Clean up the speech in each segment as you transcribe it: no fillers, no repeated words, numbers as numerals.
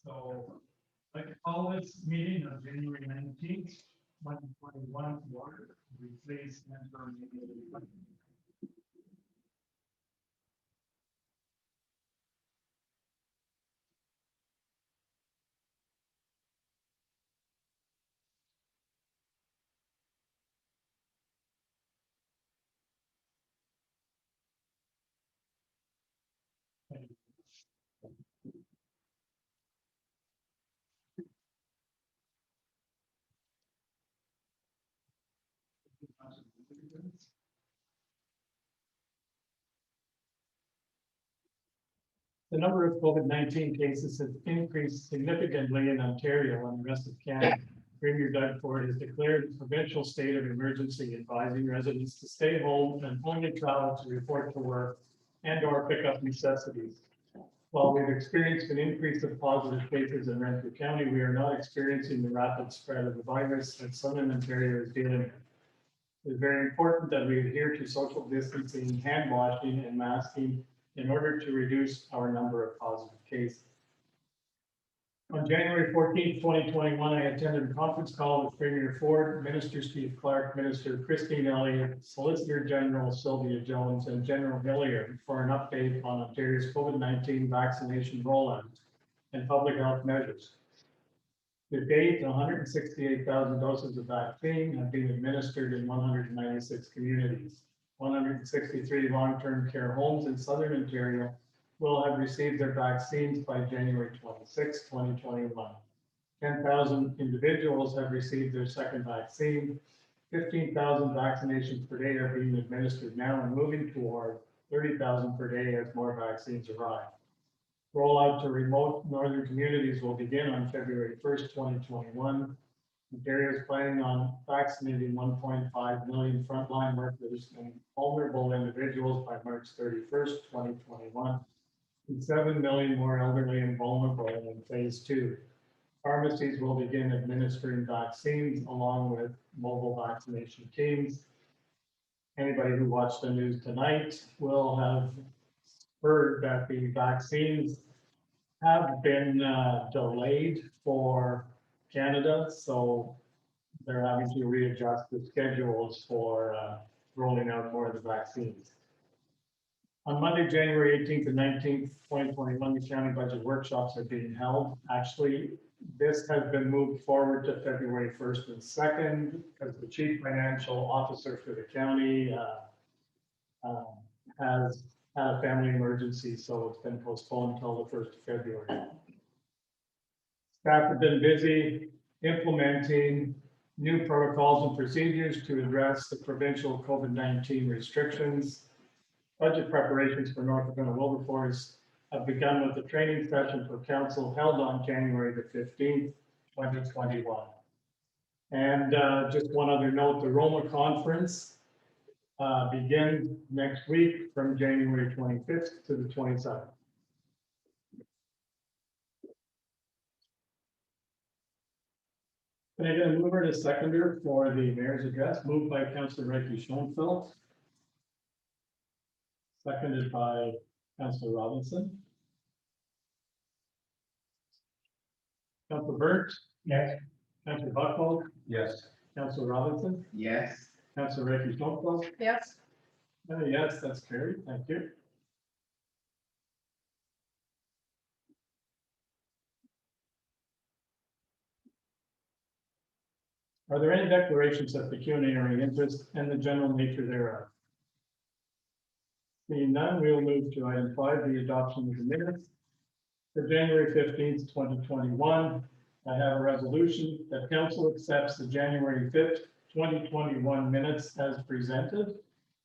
So I'd like to call this meeting of January 19th, 2021 to order. We please stand for a meeting. The number of COVID-19 cases has increased significantly in Ontario and the rest of Canada. Premier Doug Ford has declared a provincial state of emergency, advising residents to stay home and only travel to report to work and or pick up necessities. While we've experienced an increase of positive cases in Renfrew County, we are not experiencing the rapid spread of the virus that Southern Ontario is dealing with. It is very important that we adhere to social distancing, hand washing, and masking in order to reduce our number of positive cases. On January 14th, 2021, I attended a conference call with Premier Ford, Minister Steve Clark, Minister Christine Elliott, Solicitor General Sylvia Jones, and General Hilliard for an update on Ontario's COVID-19 vaccination rollout and public health measures. To date, 168,000 doses of vaccine have been administered in 196 communities. 163 long-term care homes in Southern Ontario will have received their vaccines by January 26, 2021. 10,000 individuals have received their second vaccine. 15,000 vaccinations per day are being administered now and moving toward 30,000 per day as more vaccines arrive. Rollout to remote northern communities will begin on February 1st, 2021. Ontario is planning on vaccinating 1.5 million frontline workers and vulnerable individuals by March 31st, 2021, and 7 million more elderly and vulnerable in phase 2. Pharmacies will begin administering vaccines along with mobile vaccination teams. Anybody who watched the news tonight will have heard that the vaccines have been delayed for Canada, so they're having to readjust the schedules for rolling out more of the vaccines. On Monday, January 18th and 19th, 2021, the county budget workshops are being held. Actually, this has been moved forward to February 1st and 2nd because the chief financial officer for the county has had a family emergency, so it's been postponed until the 1st of February. Staff have been busy implementing new protocols and procedures to address the provincial COVID-19 restrictions. Budget preparations for Algona Wilberforce have begun with a training session for council held on January the 15th, 2021. And just one other note, the Roma conference begins next week from January 25th to the 27th. Can I get a mover and a seconder for the mayor's address? Moved by Councillor Ricky Schoenfeld. Seconded by Councillor Robinson. Councillor Burt? Yes. Councillor Buckhold? Yes. Councillor Robinson? Yes. Councillor Ricky Schoenfeld? Yes. Yes, that's carried. Thank you. Are there any declarations of pecuniary interest and the general nature thereof? Seeing none, we will move to item 5, the adoption of the minutes. For January 15th, 2021, I have a resolution that council accepts the January 5th, 2021 minutes as presented.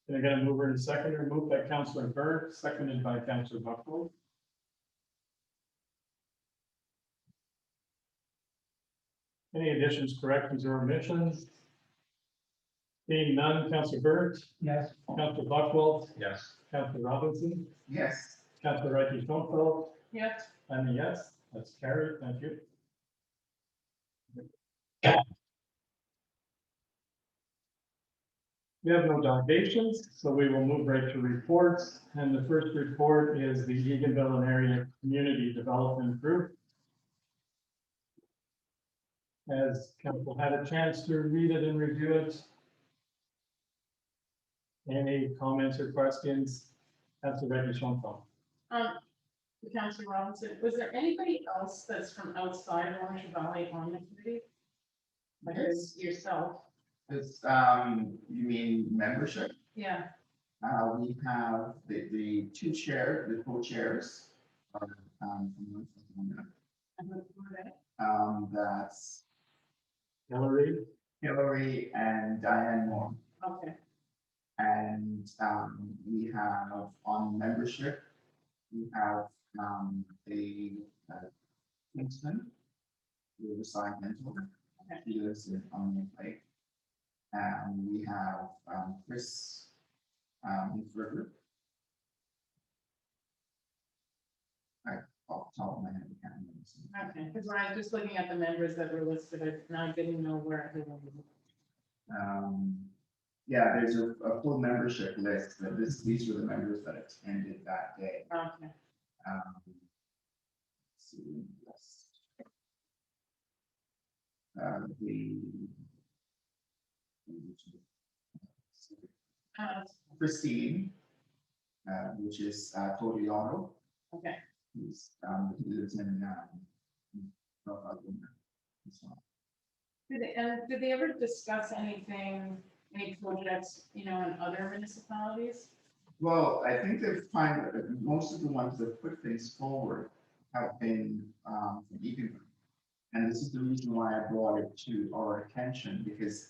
Can I get a mover and a seconder? Moved by Councillor Burt, seconded by Councillor Buckhold. Any additions, corrections, or omissions? Seeing none, Councillor Burt? Yes. Councillor Buckhold? Yes. Councillor Robinson? Yes. Councillor Ricky Schoenfeld? Yes. I'm a yes. That's carried. Thank you. We have no delegations, so we will move right to reports. And the first report is the Eganville and Area Community Development Group. Has council had a chance to read it and review it? Any comments or questions? Councilor Reggie Schoenfeld. Councilor Robinson, was there anybody else that's from outside of Orange Valley on the committee? Like Yes. yourself? It's, you mean membership? Yeah. We have the two chair, the co-chairs. Are, from North Carolina. And who were they? That's Hillary. Hillary and Diane Moore. Okay. And, we have on membership, we have, Kingston, Riverside Mentor. Okay. He lives on the lake. And we have, Chris, River. Off the top of my head, I can't remember. Okay, because when I was just looking at the members that were listed, and I didn't know where everyone was. Yeah, there's a full membership list, but these were the members that attended that day. Okay. Let's see, yes. Christine, which is Totally Auto. Okay. He lives in North Algona as well. Did they ever discuss anything, any projects, you know, in other municipalities? Well, I think they've found that most of the ones that put things forward have been from Egan. And this is the reason why I brought it to our attention, because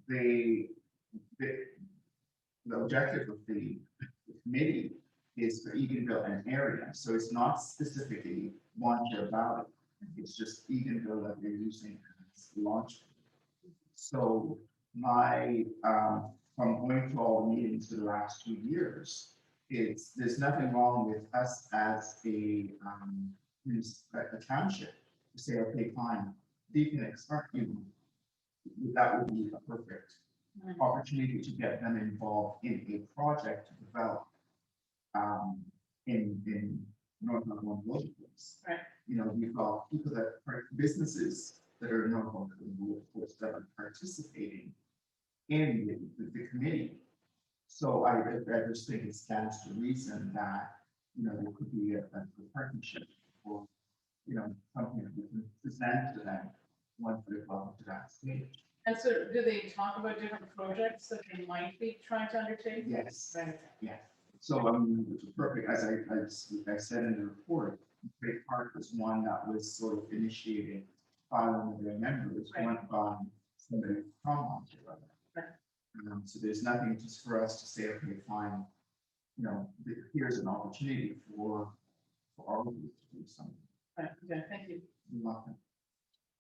the objective of the committee is for Eganville and area. So it's not specifically Wanchia Valley. It's just Eganville that we're using as launch. So my, from going to all the meetings for the last 2 years, there's nothing wrong with us as a township to say, okay, fine, they can expect you. That would be a perfect opportunity to get them involved in a project to develop in North Algona Wilberforce. Right. You know, we've got people businesses that are in North Algona Wilberforce that are participating in the committee. So I just think it stands to reason that, you know, there could be a partnership or, you know, something that we can present to them once they're brought to that stage. And so do they talk about different projects that they might be trying to undertake? Yes. Right. Yeah. So, it's perfect, as I said in the report, Great Park was one that was sort of initiated by one of their members, Right. one by somebody from Ontario. Right. So there's nothing just for us to say, okay, fine, you know, here's an opportunity for our group to do something. Right. Okay, thank you. You're welcome.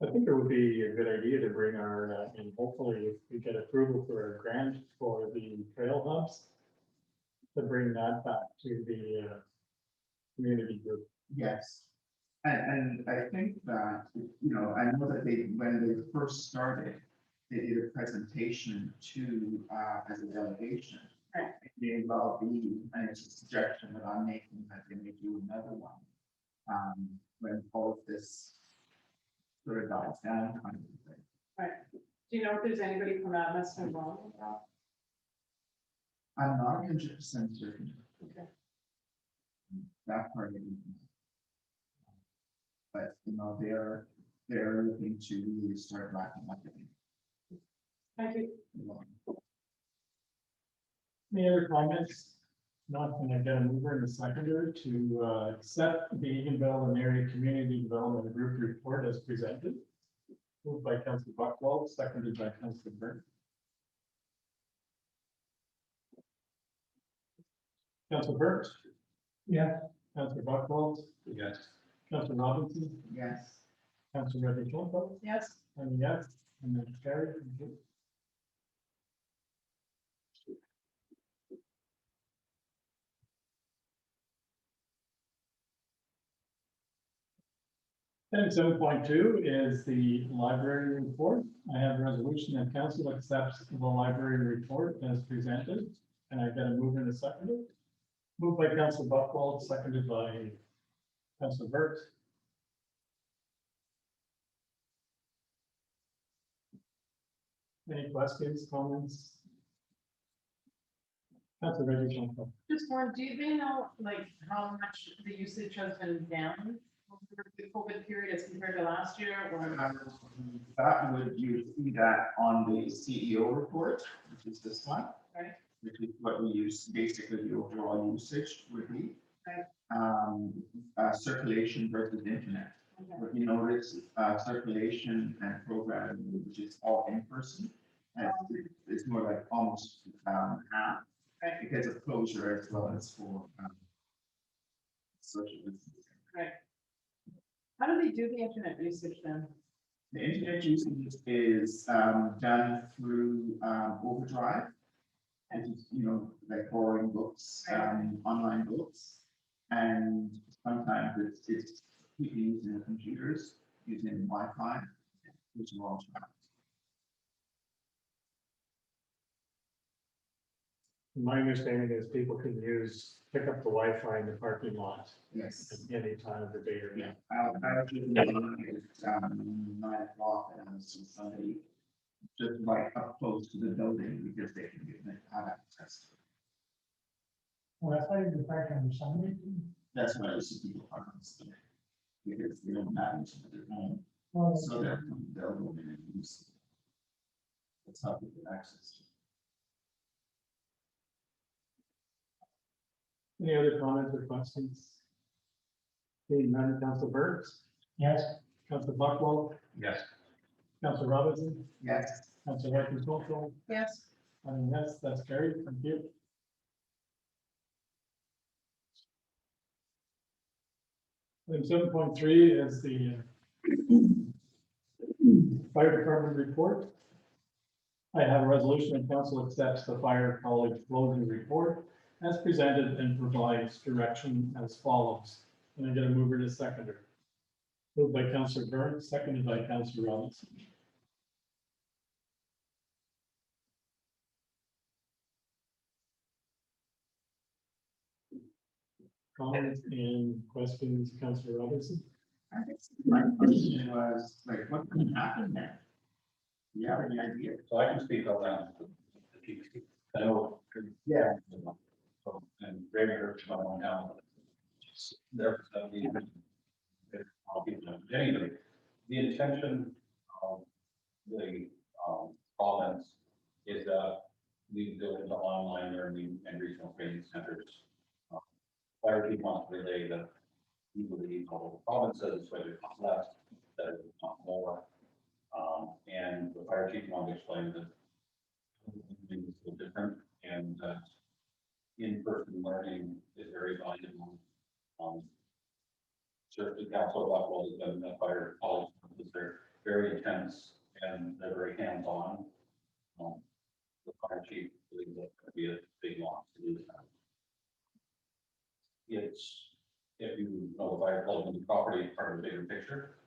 I think it would be a good idea to bring our, and hopefully if we get approval for a grant for the trail hubs, to bring that back to the community group. Yes. And I think that, you know, I know that when they first started, they did a presentation to, as a delegation. Right. It may well be, and it's a suggestion that I'm making, that they may do another one. When all of this sort of dies down, kind of thing. Right. Do you know if there's anybody from Atlas involved with that? I'm not 100% certain Okay. that part of it. But, you know, they're looking to really start wrapping up. Thank you. Any other comments? Not going to get a mover and a seconder to accept the Eganville and Area Community Development Group report as presented. Moved by Councilor Buchwald, seconded by Councilor Burke. Councilor Burke? Yeah. Councilor Buchwald? Yes. Councilor Robinson? Yes. Councilor Reggie Schoenfeld? Yes. And yes, and then carried. Thank you. Item 7.2 is the library report. I have a resolution that council accepts the library report as presented, and I've got a move and a second. Moved by Councilor Buchwald, seconded by Councilor Burke. Any questions, comments? That's a very good one. Just one, do they know like how much the usage has been down over the COVID period as compared to last year or? That would, you would see that on the CEO report, which is this one. Right. Which is what we use, basically the overall usage would be. Right. Circulation versus internet. Okay. What you notice, circulation and programming, which is all in person, and it's more like almost half. Right. Because of closure as well as for social distancing. Right. How do they do the internet usage then? The internet usage is done through Overdrive, which is, you know, like borrowing books, online books, and sometimes it's people using their computers, using Wi-Fi, which are all tracked. My understanding is people can pick up the Wi-Fi in the parking lot Yes. at any time of the day or night. I was just 9 o'clock and I was with somebody just like up close to the building because they can have access. Well, that's why you park on Sunday. That's why I used to people park on Sunday. Because they don't have internet at home, Well, so they'll go in and use it. That's how they get access to. Any other comments or questions? Seeing none, Council Burns, yes, Council Buckwell, Yes. Council Robinson, Yes. Council Harkins Cultural, Yes. and yes, that's carried. Thank you. Item 7.3 is the fire department report. I have a resolution that council accepts the fire college closing report as presented and provides direction as follows. Can I get a mover and a seconder? Moved by Councillor Burns, seconded by Councillor Robinson. Comments and questions, Councillor Robinson? I guess my question was, like, what can happen there? Do you have any idea? So I can speak up now. I know. Yeah. So, and Raymond heard from my town. There, anyway, the intention of the province is that we go into online learning and regional training centers. Fire chief wants to relay that we believe all the provinces, whether it's less, that it's not more. And the fire chief wanted to explain that things are different and that in-person learning is very valuable. Certainly council level has been the fire college, they're very intense and they're very hands-on. The fire chief believes that could be a big loss to lose that. It's, if you know the fire college and the property is part of the bigger picture.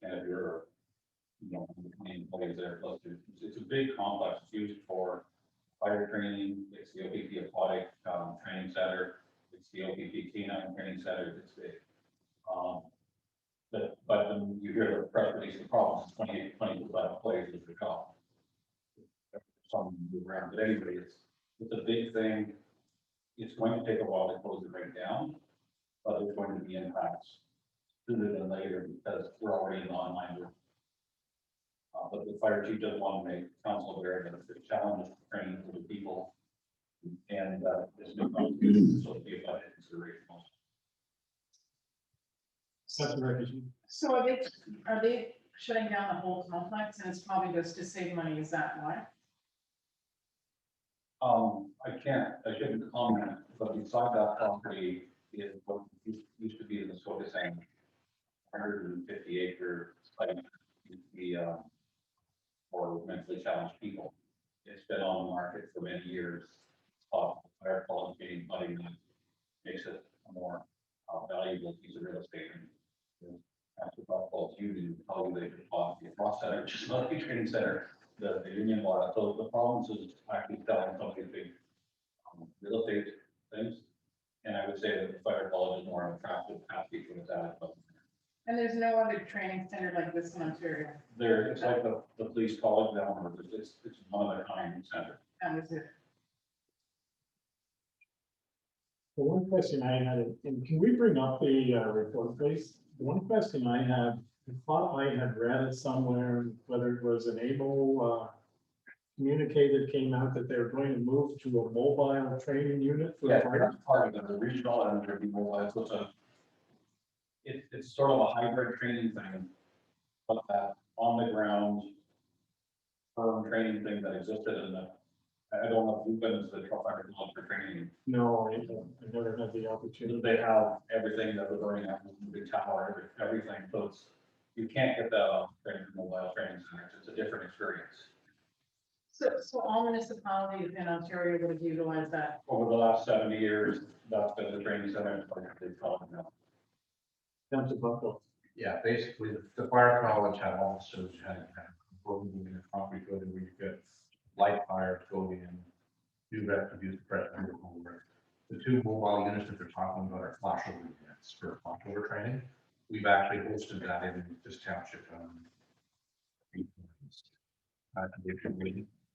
And if you're, you know, the employees there, plus it's a big complex. It's used for fire training. It's the OPP aquatic training center. It's the OPP canine training center. It's big. But when you hear the press release, the problem is 25 employees is the job. Some move around, but anyway, it's a big thing. It's going to take a while to close it right down, but there's going to be impacts sooner than later because we're already in the online world. But the fire chief doesn't want to make council aware that it's a challenge to train for the people, and this new contribution so be a budget consideration. Councillor Harkins. So are they shutting down the whole complex and it's probably just to save money? Is that why? I shouldn't comment, but beside that property is what used to be the Soda Sand, 150 acre site, for mentally challenged people. It's been on the market for many years. Fire college getting money that makes it a more valuable piece of real estate. After Buffalo's Union, probably they could bought the cross center, which is not a training center, the union bought it. So the province is actually selling some of these big real estate things. And I would say that the fire college is more attractive path for that. But And there's no other training center like this in Ontario, There, it's like the police college down, or it's one of the kind center. that was it. The one question I had, and can we bring up the report, please? The one question I had, I thought I had read it somewhere, whether it was an able communicated came out that they're going to move to a mobile training unit for Yeah, fire. that's part of the regional and the people, it's sort of a hybrid training thing. But that on the ground firm training thing that existed in the, I don't know if you've been to the truck fire college for training. No, I never had the opportunity. They have everything that we're burning up, the tower, everything, so it's, you can't get that on mobile training centers, it's a different experience. So all municipalities in Ontario would have utilized that. Over the last 70 years, that's been the training center, it's like they call it now. Township Buckle. Yeah, basically, the fire college had officers, had moving in a concrete building where you could light fires, go in, do that, to use the pressure over. The two mobile units that they're talking about are flashover units for flashover training. We've actually hosted that in this township.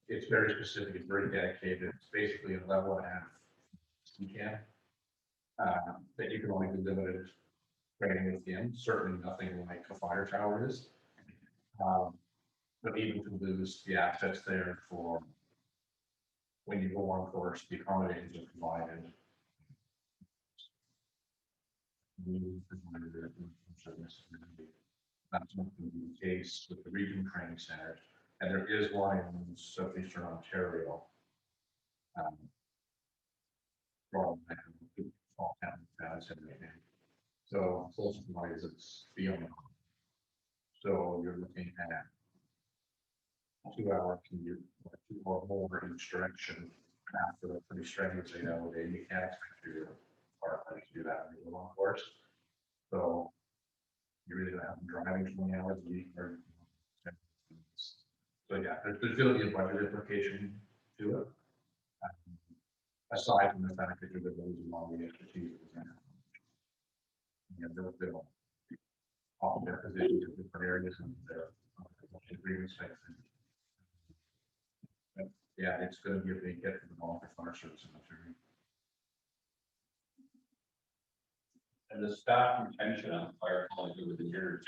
It's very specific, it's very dedicated, it's basically a level and a half you can. That you can only do limited training within, certainly nothing like a fire tower is. But even to lose the access there for when you go on course, the accommodations are provided. That's not going to be the case with the regional training centers, and there is one in southeastern Ontario. From small towns and everything. So close wise, it's beyond. So you're looking at 2 hour commute, or 2 or more each direction after a pretty strenuous 8 hour day. You can't expect your partner to do that in a long course. So you're really gonna have them driving 20 hours a week or. So yeah, there's gonna be a budget implication to it. Aside from the fact that you're losing all the expertise. And they'll offer their positions in different areas and their agreements. Yeah, it's going to be a big hit for the volunteer fire service in Ontario. And the staff retention on fire college over the years.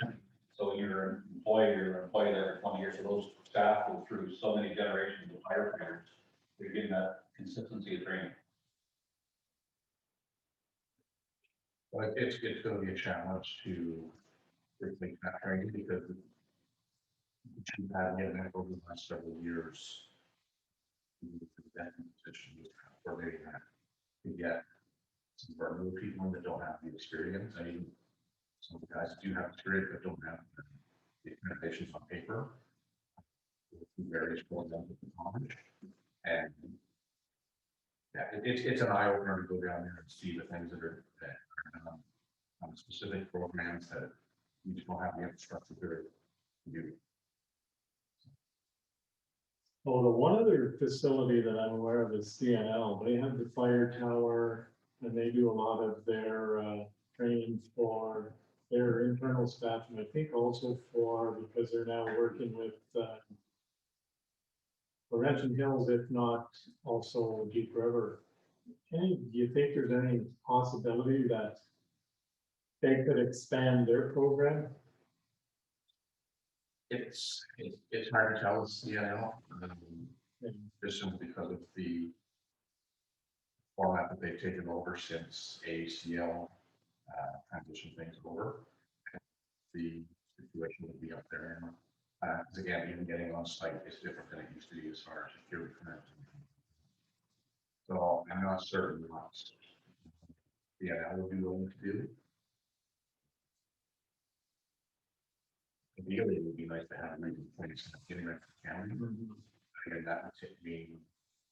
So when you're an employee there for 20 years, so those staff go through so many generations of firefighters. You're getting that consistency of training. But it's going to be a challenge to replace that training because we've had over the last several years. That position where they have to get some of our new people that don't have the experience. I mean, some of the guys do have experience but don't have the accreditations on paper. Various programs at the college, and yeah, it's an eye opener to go down there and see the things that are on specific programs that you just don't have the infrastructure to do. Oh, the one other facility that I'm aware of is CNL. They have the fire tower and they do a lot of their training for their internal staff. And I think also because they're now working with Laurentian Hills, if not also Deep River. Do you think there's any possibility that they could expand their program? It's hard to tell with CNL, just simply because of the format that they've taken over since ACL transitioned things over. The situation will be up there. Because again, even getting on site is different than it used to be as far as security clearance. So I'm not certain what CNL will be willing to do. Ideally, it would be nice to have a regional place getting right to the county. Again, that would mean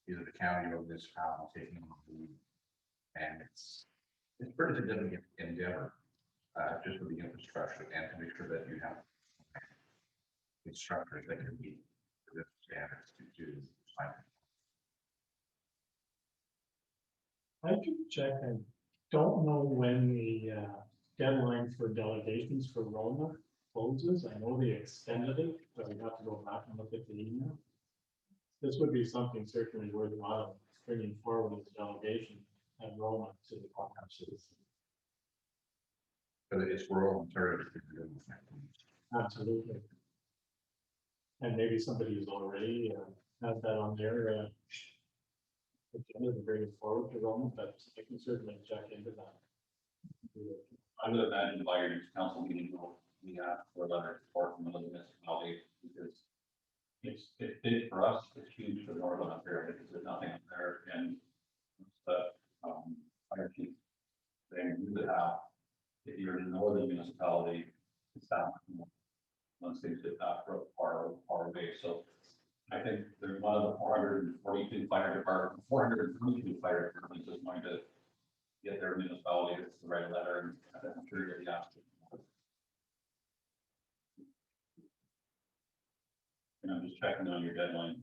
either the county or this town taking on the lead. And it's pretty significant endeavor, just for the infrastructure and to make sure that you have instructors that can meet the standards to sign. I can check. I don't know when the deadline for delegations for Roma closes. I know they extended it, but we have to go back and look at the email. This would be something certainly worthwhile, bringing forward as a delegation and Roma to the conferences. But it's rural Ontario. Absolutely. And maybe somebody who's already has that on their agenda to bring it forward to Roma, but I can certainly check into that. I would imagine by your next council meeting, we ask for a letter of support from the municipality, because it's big for us, it's huge for Northern Ontario, because there's nothing up there, and fire chief saying you would have, if you're in a northern municipality, it's that much. Once they did that far away, so I think they're one of the 442 fire department, 422 fire departments is going to get their municipality to write a letter, and I'm sure you're the asked. And I'm just checking on your deadline.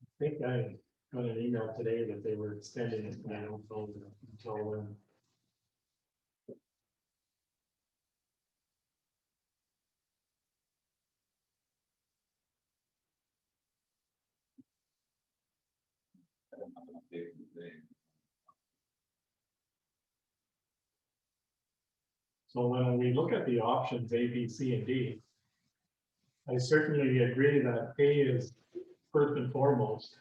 I think I got an email today that they were extending it, but I don't know until when. I don't have an update from today. So when we look at the options A, B, C, and D, I certainly agree that A is first and foremost.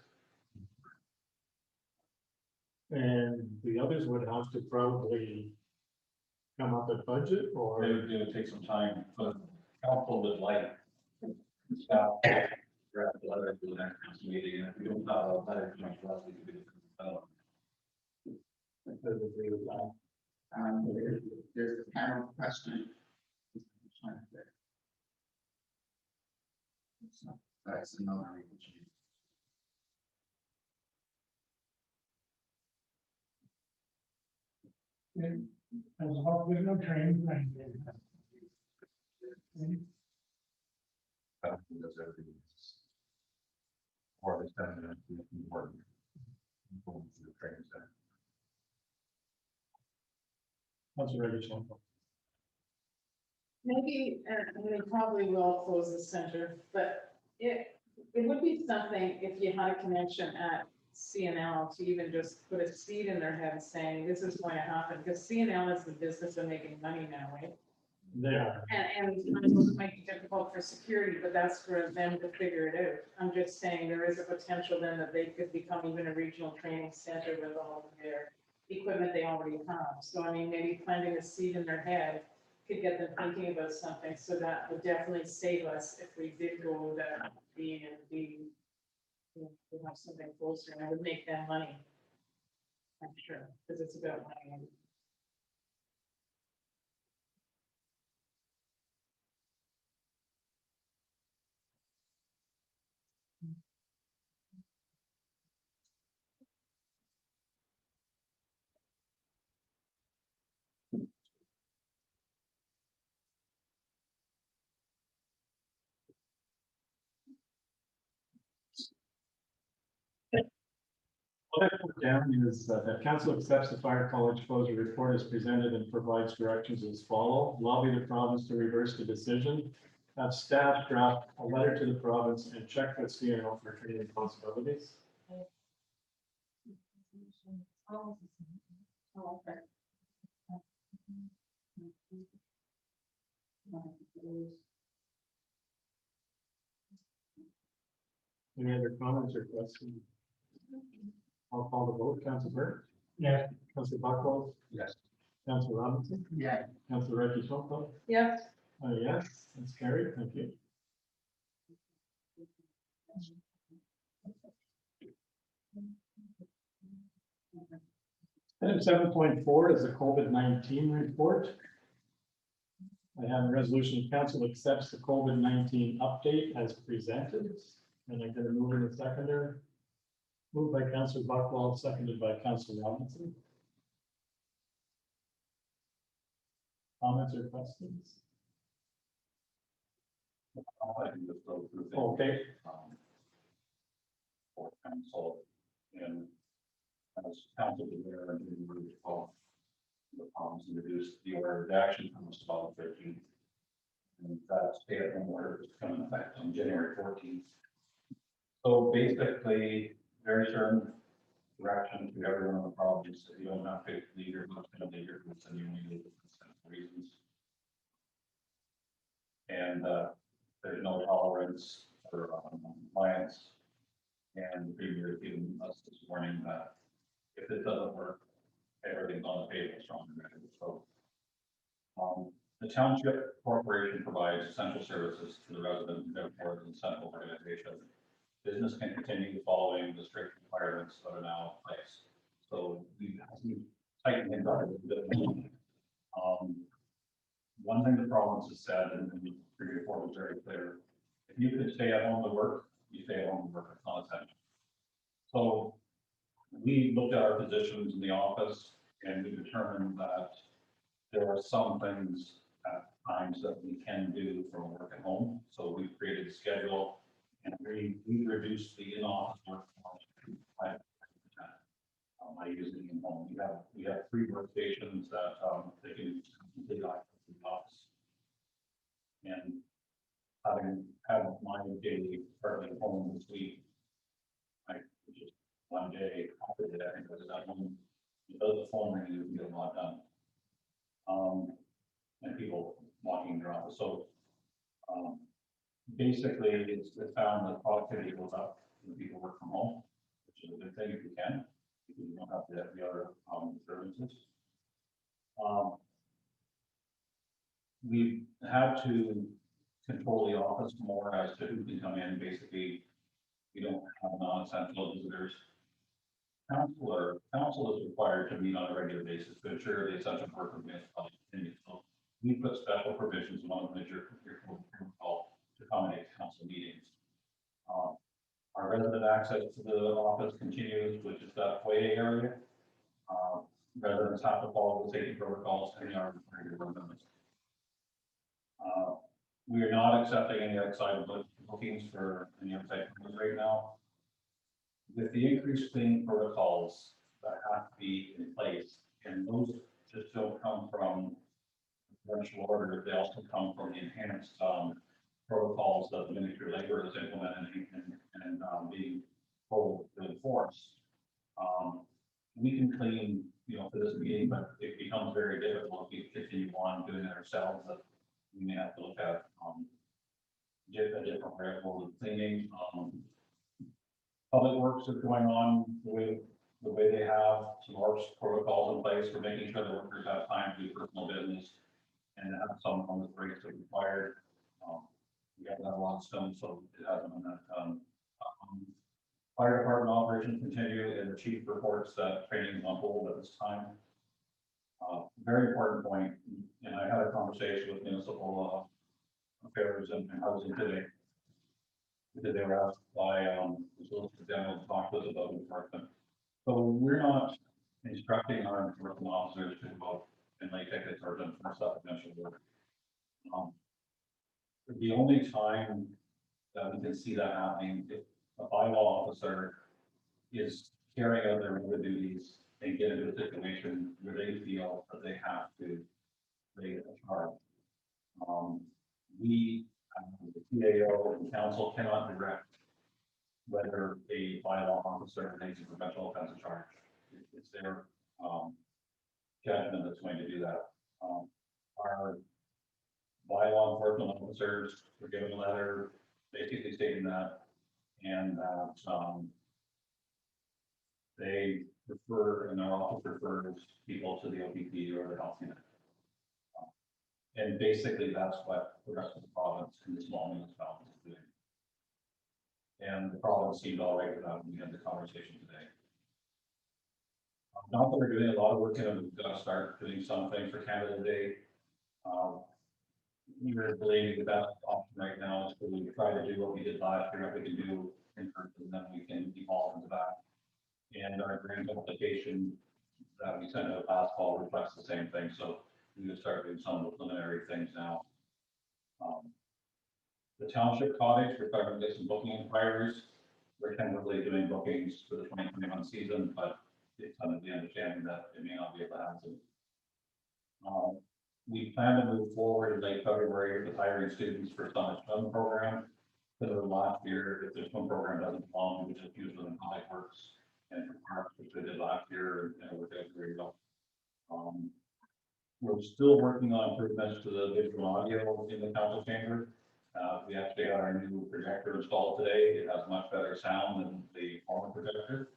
And the others would have to probably come up with budget or. It would take some time, but council would like staff to draft a letter to the next council meeting, and if we don't have a letter, we could do it. I could agree with that. There's a panel question. So that's another issue. And as long as there's no training. Does everything. Or it's done in a important. Going to the training center. That's already shown. Maybe, and they probably will close the center, but it would be something if you had a connection at CNL to even just put a seed in their head saying, this is going to happen, because CNL is the business of making money now, right? There, And it might be difficult for security, but that's for them to figure it out. I'm just saying there is a potential then that they could become even a regional training center with all of their equipment they already have. So I mean, maybe planting a seed in their head could get them thinking about something. So that would definitely save us if we did go that B and B. We have something closer, and it would make them money. I'm sure, because it's about money. what I put down is that council accepts the fire college closure report as presented and provides directions as follow. Lobby the province to reverse the decision. Have staff draft a letter to the province and check with CNO for training responsibilities. Oh, okay. Any other comments or questions? I'll call the vote. Council Burke, Yes. Council Buckles, Yes. Council Robinson, Yeah, Council Reggie Schultz. Yes. Yes, that's carried. Thank you. Item 7.4 is the COVID-19 report. I have a resolution, council accepts the COVID-19 update as presented, and I'm going to move in a seconder. Moved by Councilor Buckwald, seconded by Councilor Robinson. Comments or questions? I can just go through things. Okay, For council, and as council was there and we were involved in the problems and reduced the order of action from about 13th. And that stay-at-home order was coming into effect on January 14th. So basically, very certain direction to everyone on the province that you don't have to leave your house and leave your house and you only leave it for certain reasons. And there's no tolerance for compliance. And the premier is giving us this warning that if it doesn't work, everything's on the table strong and ready. So the Township Corporation provides essential services to the residents and therefore the central organization. Business can continue following the strict requirements that are now in place. So we tightened it up a little bit more. One thing the province has said, and the previous report was very clear, if you could stay at home to work, you stay at home to work, it's not essential. So we looked at our positions in the office and we determined that there are some things at times that we can do from work at home. So we've created a schedule and we reduced the in-office work to 5%. By using in home, we have 3 workstations that they can complete access to the office. And having had my daily partly at home this week, I just one day after that, I think I was at home. Without the phone ringing, you can get a lot done. And people walking their office. So basically, it's found that productivity goes up when people work from home, which is a good thing if you can. You don't have to have the other disturbances. We've had to control the office more as to who can come in. Basically, we don't have non-essential visitors. Council is required to meet on a regular basis to ensure the essential work of municipality continues. So we put special provisions, one of which your protocol to accommodate council meetings. Our resident access to the office continues, which is that foyer area. Residents have to follow the safety protocols and are regular limits. We are not accepting any outside bookings for any outside rooms right now. With the increased cleaning protocols that have to be in place, and those just don't come from provincial order, they also come from the enhanced protocols that the Ministry of Labor is implementing and being told to enforce. We can clean, for this meeting, but it becomes very difficult if we continue on doing it ourselves. That we may have to look at a different variable of cleaning. Public works are going on the way they have some more protocols in place for making sure the workers have time to do personal business and have some on the breaks that are required. We haven't had a lot of stone, so it hasn't been that done. Fire department operations continue, and the chief reports that training is on hold at this time. Very important point, and I had a conversation with municipal affairs and housing today. Because they were asked by the Solicitor General to talk to us about enforcement. So we're not instructing our enforcement officers to go out and lay tickets or to enforce that potential work. The only time that we can see that happening, if a bylaw officer is carrying out their other duties and get into a situation where they feel that they have to lay a charge. The PAO and council cannot direct whether a bylaw officer makes a professional offense charge. It's their judgment that's going to do that. Our bylaw enforcement officers were given a letter basically stating that, and they refer, and our office refers people to the OPP or the health unit. And basically, that's what the rest of the province and the small municipalities is doing. And the province seemed all right with that when we had the conversation today. Not that we're doing a lot of work, and we've got to start doing something for Canada Day. We're believing the best option right now is to try to do what we did last year, if we can do in person, then we can evolve into that. And our grant application that we sent out last fall reflects the same thing. So we will start doing some of the preliminary things now. The Township Cottage, we're starting to get some booking inquiries. We're tentatively doing bookings for the 2021 season, but it's under the understanding that it may not be able to happen. We plan to move forward in late February with hiring students for summer swim program. For the last year, if the swim program doesn't belong, we just use them in public works and for parks, which they did last year, and we're doing very well. We're still working on improvements to the visual audio in the council chamber. We actually got our new projector installed today. It has much better sound than the former projector.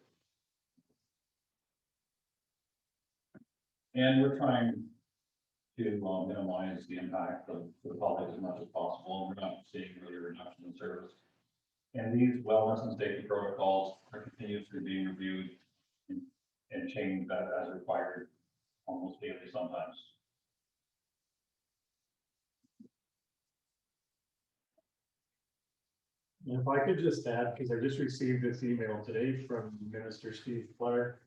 And we're trying to minimize the impact of the public as much as possible. We're not seeing really a reduction in service. And these wellness and safety protocols are continuously being reviewed and changed as required almost daily sometimes. And if I could just add, because I just received this email today from Minister Steve Clark.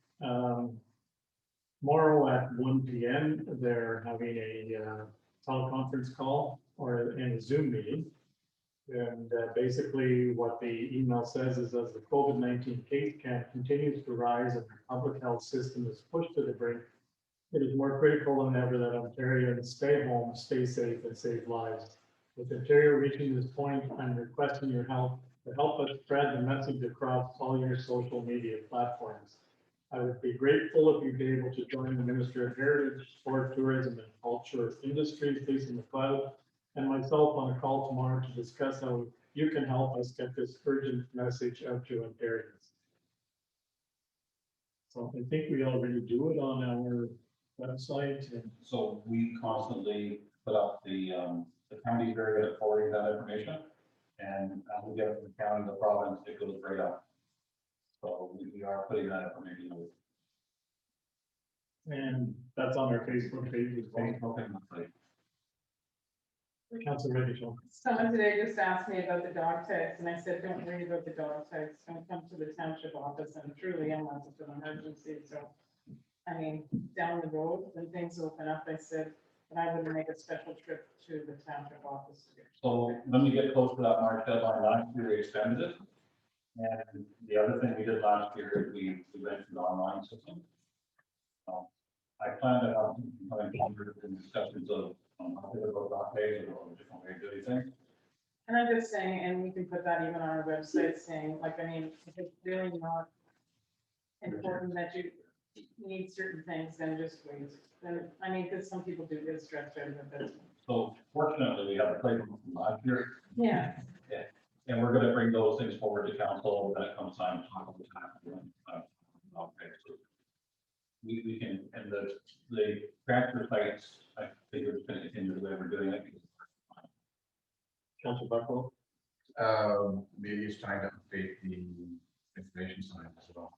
Tomorrow at 1 p.m., they're having a teleconference call or in a Zoom meeting. And basically what the email says is as the COVID-19 case count continues to rise and the public health system is pushed to the brink, it is more critical than ever that Ontarians stay home, stay safe, and save lives. With Ontario reaching this point, I'm requesting your help to help us spread the message across all your social media platforms. I would be grateful if you'd be able to join the Minister of Heritage, Sport, Tourism, and Culture Industries, Lisa McLeod, and myself on a call tomorrow to discuss how you can help us get this urgent message out to Ontarians. So I think we already do it on our website. And So we constantly put up the county very good at forwarding that information. And as we get it from the county, the province, it goes right up. So we are putting that information out. And that's on our Facebook page as well. Councilor Rachel. Someone today just asked me about the dog tags, and I said, don't worry about the dog tags, don't come to the township office, and truly, unless it's an emergency, so. I mean, down the road, when things open up, I said, that I would make a special trip to the township office. So when we get close to that March deadline, last year we extended it. And the other thing we did last year is we went to the online system. I plan to have some discussions of how to go about days or different way of doing things. And I'm just saying, and we can put that even on our website saying, like, I mean, if it's really not important that you need certain things, then just wait. Then, I mean, because some people do get stressed out of it. So fortunately, we have a playbook from last year. Yeah. And we're gonna bring those things forward to council when it comes time to talk about the time. Okay, so we can, and the transfer sites, I think we're just gonna continue the way we're doing it. Councilor Buckle. Maybe it's time to update the information sign as well.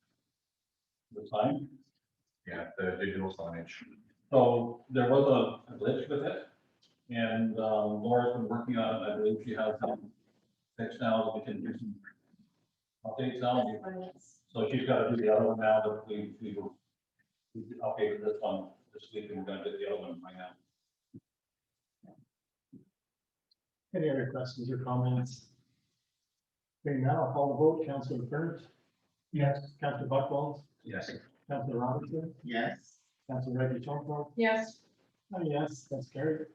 The time. Yeah, the digital signage. So there was a glitch with it. And Laura's been working on it. I believe she has some fixed now, we can do some updates now. So she's got to do the other one now that we updated this one this week, and we're gonna do the other one right now. Any other questions or comments? Okay, now I'll call the vote. Councilor Burnt. Yes. Councilor Buckles. Yes. Councilor Robinson. Yes. Councilor Reggie Tomco. Yes. Oh, yes, that's carried.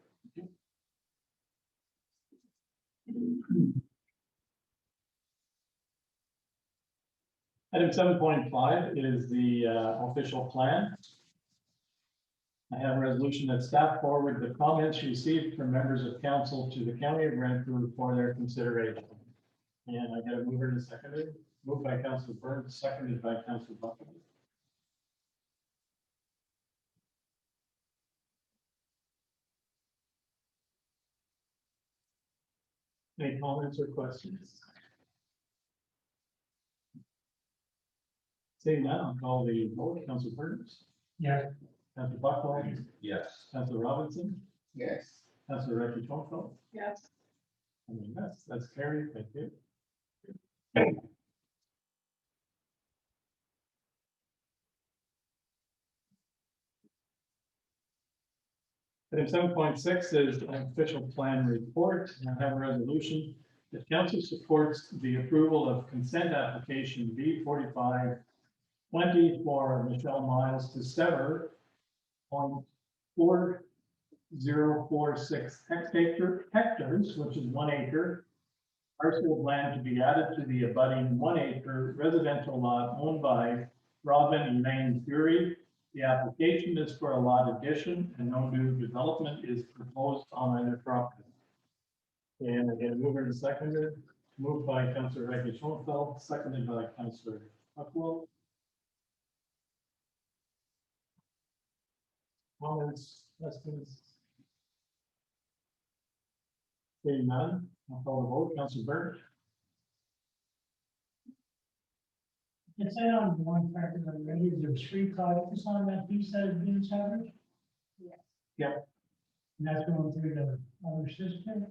Item 7.5 is the official plan. I have a resolution that staff forward the comments received from members of council to the county of Renfrew for their consideration. And I get a mover and a seconder. Moved by Councilor Burns, seconded by Councilor Buckles. Any comments or questions? Seeing none, I'll call the vote. Councilor Burns. Yes. Councilor Buckles. Yes. Councilor Robinson. Yes. Councilor Reggie Tomco. Yes. And yes, that's carried. Thank you. Item 7.6 is an official plan report. I have a resolution that council supports the approval of consent application B45 20 for Michelle Miles to sever 0.4046 hectares, which is 1 acre, parcel of land to be added to the abutting 1 acre residential lot owned by Robin Elaine Fury. The application is for a lot addition and no new development is proposed on either property. And again, mover and seconder, moved by Councillor Reggie Schoenfeld, seconded by Councillor Buckwell. Comments, questions? Seeing none, I'll call the vote. Councillor Burke, It said on one part of the ready, there's 3 cottages on that piece that is being severed, Yes. and that's going through the other system.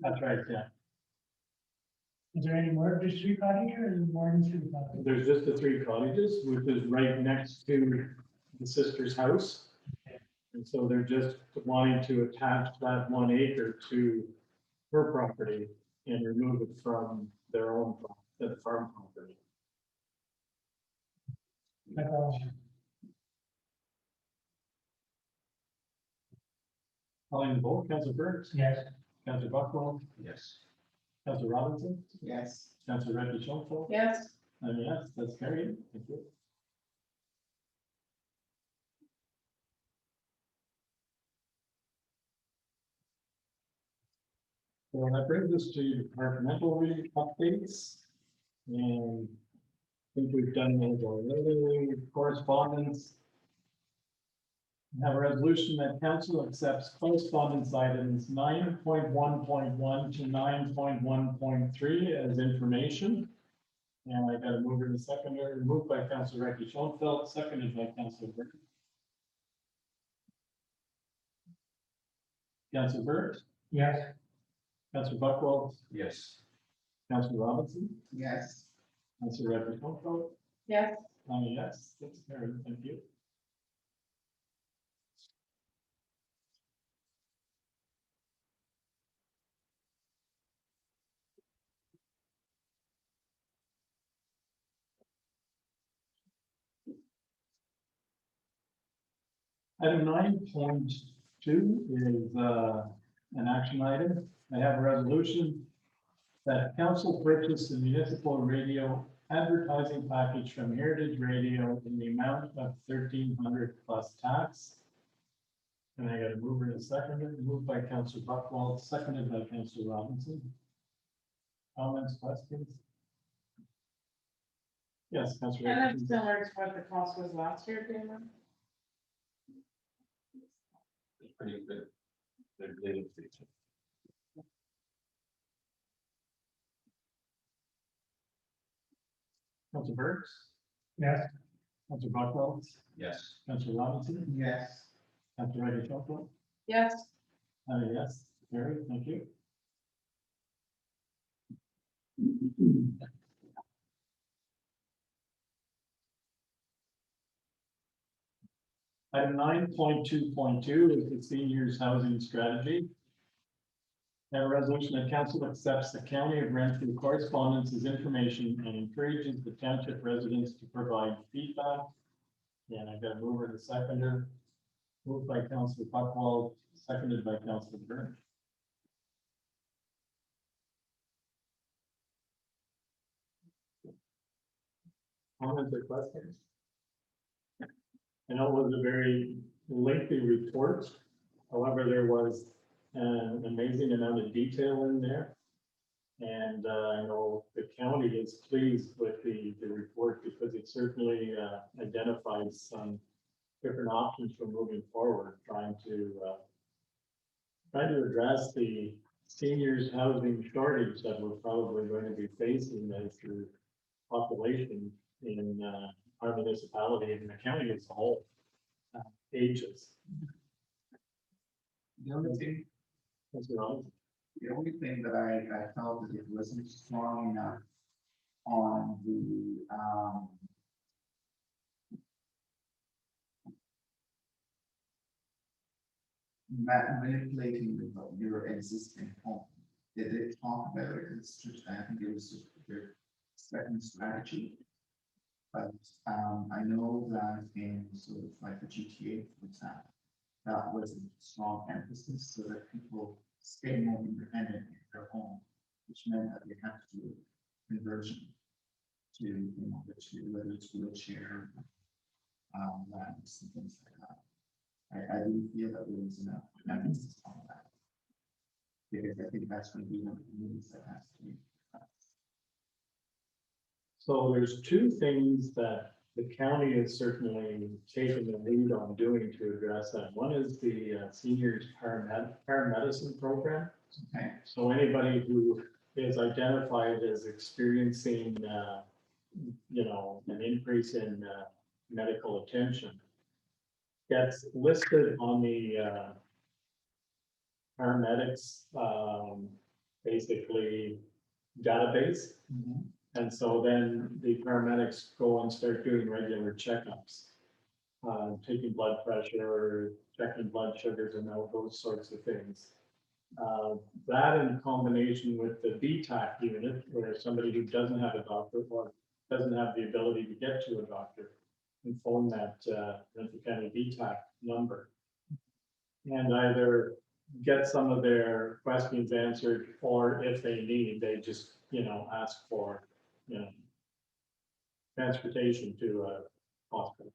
that's right, yeah. Is there any more, just 3 cottages, or is there more than 3 cottages? There's just the 3 cottages, which is right next to the sister's house. And so they're just wanting to attach that 1 acre to her property and remove it from their own, the farm property. That's all. Calling the vote, Councillor Burke, Yes, Councillor Buckwell, Yes. Councillor Robinson, Yes. Councillor Reggie Schoenfeld. Yes, And yes, that's carried. Thank you. So that brings us to departmental updates. And I think we've done those already. Correspondence. We have a resolution that council accepts correspondence items 9.1.1 to 9.1.3 as information. And I got a mover and a seconder, moved by Councillor Reggie Schoenfeld, seconded by Councillor Burke. Councillor Burke, yes, Councillor Buckwell, Yes. Councillor Robinson, Yes. Councillor Reggie Schoenfeld, yes, yes, that's carried, thank you. Item 9.2 is an action item. I have a resolution that council purchase the municipal radio advertising package from Heritage Radio in the amount of 1,300 plus tax. And I got a mover and a seconder, moved by Councillor Buckwell, seconded by Councillor Robinson. Comments, questions? Yes, Councillor. and that's Atkinson. similar to what the cost was last year, Damon. It's pretty good. They're leading to. Councillor Burks, yes, Councillor Buckwell, Yes. Councillor Robinson, Yes. Councillor Reggie Schoenfeld. Yes, Yes, carried, thank you. Item 9.2.2 is the seniors housing strategy. And a resolution that council accepts the county of Renfrew correspondence as information and encourages the township residents to provide feedback. And I got a mover and a seconder, moved by Councillor Buckwell, seconded by Councillor Burke. Comments or questions? I know it was a very lengthy report. However, there was an amazing amount of detail in there. And I know the county is pleased with the report because it certainly identifies some different options for moving forward, trying to address the seniors housing shortage that we're probably going to be facing as the population in our municipality and the county as a whole ages. The only thing, That's right. the only thing that I felt that it wasn't strong enough on the, manipulating your existing home. Did they talk about it? It's just, I think it was just their second strategy. But, I know that in sort of like the GTA, for example, that was a strong emphasis so that people stay more independent in their home, which meant that they have to do conversion to, you know, whether it's wheelchair, ramps and things like that. I do feel that there was enough emphasis on that. Because I think that's going to be one of the needs that has to be. So there's two things that the county is certainly taking the lead on doing to address that. One is the seniors paramedicine program. Okay. So anybody who is identified as experiencing, you know, an increase in medical attention gets listed on the paramedics, basically database. And so then the paramedics go and start doing regular checkups, taking blood pressure, checking blood sugars and all those sorts of things. That in combination with the BTAC unit, where somebody who doesn't have a doctor or doesn't have the ability to get to a doctor can phone that Renfrew County BTAC number. And either get some of their questions answered, or if they need, they just, you know, ask for, you know, transportation to a hospital.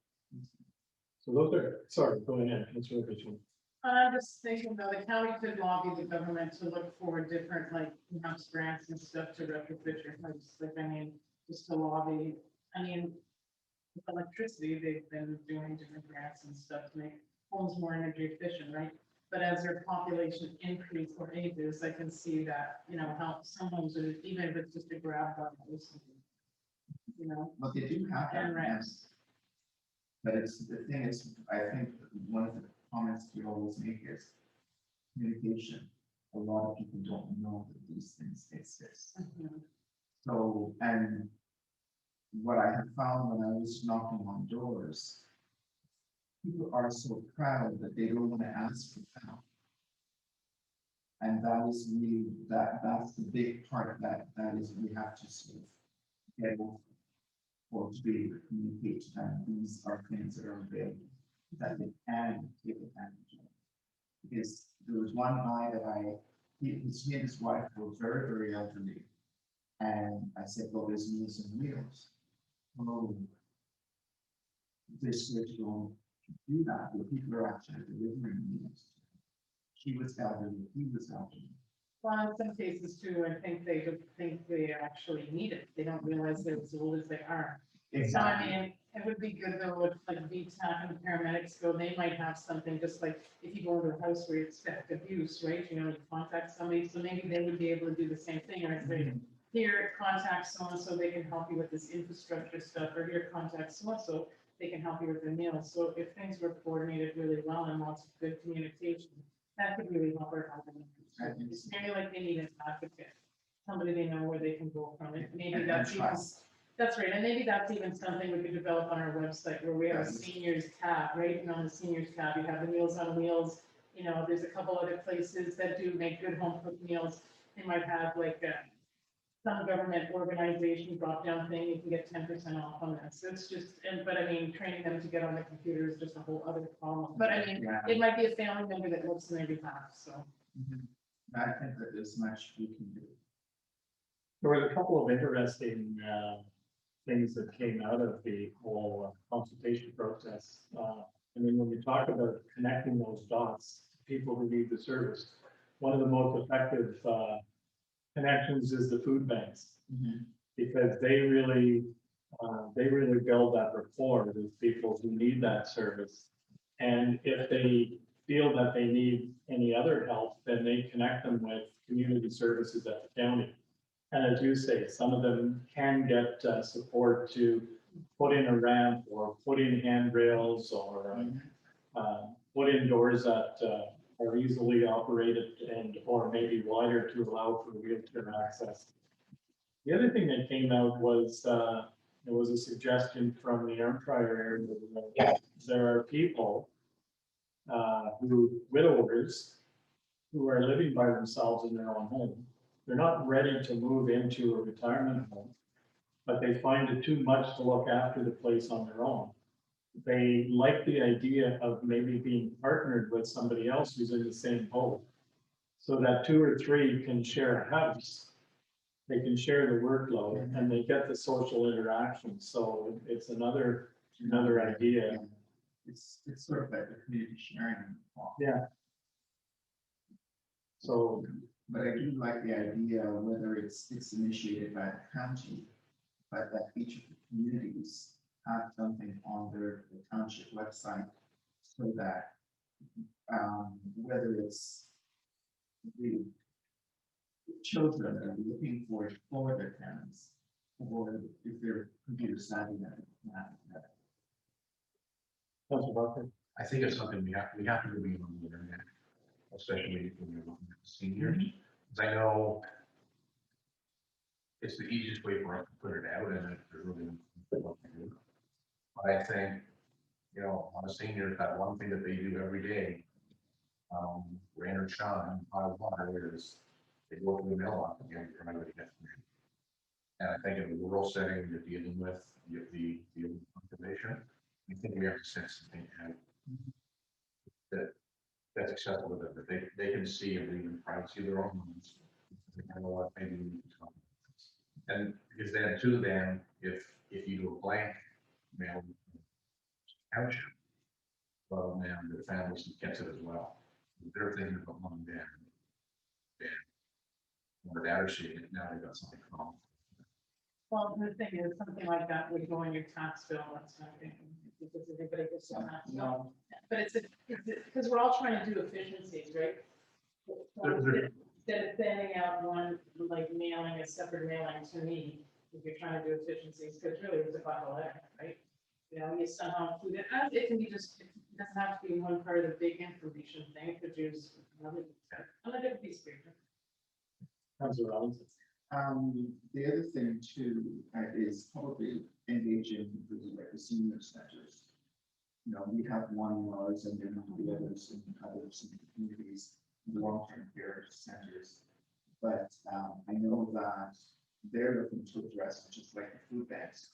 So those are, sorry, go ahead, answer the question. I'm just thinking though, the county could lobby the government to look for different, like, house grants and stuff to retrofit your house, like, I mean, just to lobby, I mean, with electricity, they've been doing different grants and stuff to make homes more energy efficient, right? But as their population increase or ages, I can see that, you know, how some homes are, even if it's just a grab bar or something, you know, But they do have that. and ramps. But it's, the thing is, I think one of the comments we always make is communication. A lot of people don't know that these things exist. Mhm. So, and what I have found when I was knocking on doors, people are so proud that they don't want to ask for help. And that is really, that's the big part that is, we have to sort of get over. Or to be able to communicate to them, these are things that are available, that they can take advantage of. Because there was one guy that he and his wife were very, very elderly. And I said, well, there's Meals on Wheels. Oh, this was going to do that, but people are actually delivering meals. She was elderly, he was elderly. Well, in some cases too, I think they don't think they actually need it. They don't realize they're as old as they are. So I mean, it would be good though, if like VTAC and paramedics go, they might have something, just like if you go into a house where you expect abuse, right? You know, to contact somebody, so maybe they would be able to do the same thing, or say, here, contact so-and-so, they can help you with this infrastructure stuff, or here, contact so-and-so, they can help you with the meals. So if things were coordinated really well and lots of good communication, that could really help our health. It's maybe like they need an advocate, somebody they know where they can go from it. Maybe that's even, that's right, and maybe that's even something we could develop on our website where we have a seniors tab, right? And on the seniors tab, you have the Meals on Wheels. You know, there's a couple other places that do make good home cooked meals. They might have like some government organization drop down thing, you can get 10% off on that. So it's just, and but I mean, training them to get on the computer is just a whole other problem. But I mean, it might be a family member that works on their behalf, so. I think that there's much we can do. There were a couple of interesting things that came out of the whole consultation process. I mean, when we talk about connecting those dots to people who need the service, one of the most effective connections is the food banks, because they really build that rapport with people who need that service. And if they feel that they need any other help, then they connect them with community services at the county. And as you say, some of them can get support to put in a ramp or put in handrails or put in doors that are easily operated and or maybe wider to allow for wheelchair access. The other thing that came out was there was a suggestion from the Armprior area that there are people widowers who are living by themselves in their own home. They're not ready to move into a retirement home, but they find it too much to look after the place on their own. They like the idea of maybe being partnered with somebody else who's in the same boat. So that 2 or 3 can share a house. They can share the workload and they get the social interaction. So it's another idea. It's sort of like the community sharing. Yeah. So, But I do like the idea, whether it's initiated by the county, but that each of the communities have something on the township website so that, whether it's the children that are looking for their parents, or if they're computer savvy, that. Councilor Barker. I think it's something we have to really on the internet, especially when you're looking at the seniors. Because I know it's the easiest way for us to put it out and it's really what to do. But I think, you know, on a senior, that one thing that they do every day, rain or shine, hot or water, is they go to the mailbox and get trying to get them. And I think in the rural setting, you're dealing with the information. I think we have to set something out that's accessible to them, that they can see and read in privacy of their own homes. I know what maybe we need to talk about this. And because then too, then if you do a blank mail township, well, then the families gets it as well. They're thinking about mom and dad. Or dad or she, now they got something wrong. Well, the thing is, something like that would go in your tax bill, that's something, because everybody gets a tax bill. No, But because we're all trying to do efficiencies, right? Instead of sending out one, like mailing a separate mailing to me, if you're trying to do efficiencies, because really it's about a letter, right? You know, you somehow include it, and it can be just, it doesn't have to be one part of the big information thing, it could use another piece of paper. Councilor Robinson. the other thing too, is probably engaging with like the senior centers. You know, we have one in ours and then the others in the communities, the long-term care centers. But, I know that they're looking to address just like the food banks.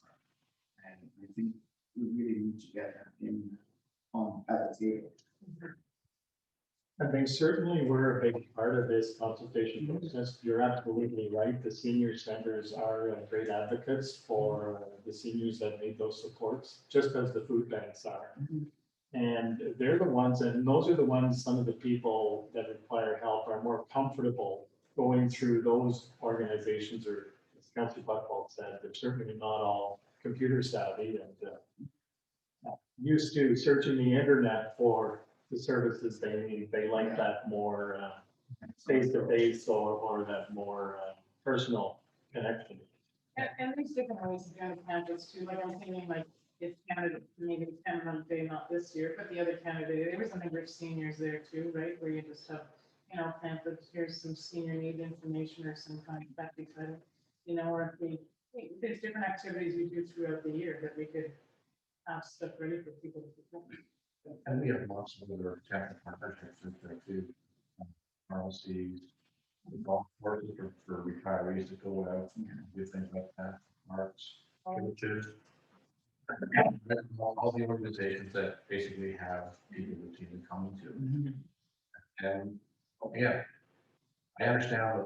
And I think we really need to get them in, at the table. And they certainly were a big part of this consultation process. You're absolutely right. The senior centers are great advocates for the seniors that need those supports, just as the food banks are. And they're the ones, and those are the ones, some of the people that require help are more comfortable going through those organizations, or as Councilor Buchwald said, they're certainly not all computer savvy and used to searching the internet for the services they need. They like that more face-to-face or that more personal connection. And there's different ways of doing candidates too, like I'm thinking like, if candidate, maybe the candidate day, not this year, but the other candidate, there was something for seniors there too, right? Where you just have, you know, pamphlets, here's some senior need information or some kind of that exciting, you know, or if there's different activities we do throughout the year that we could have stuff ready for people to do. And we have lots of other technical partnerships in there too. Pharmacies, golf courses for retirees to go out and do things like that, arts, churches. All the organizations that basically have people routinely coming to. And yeah, I understand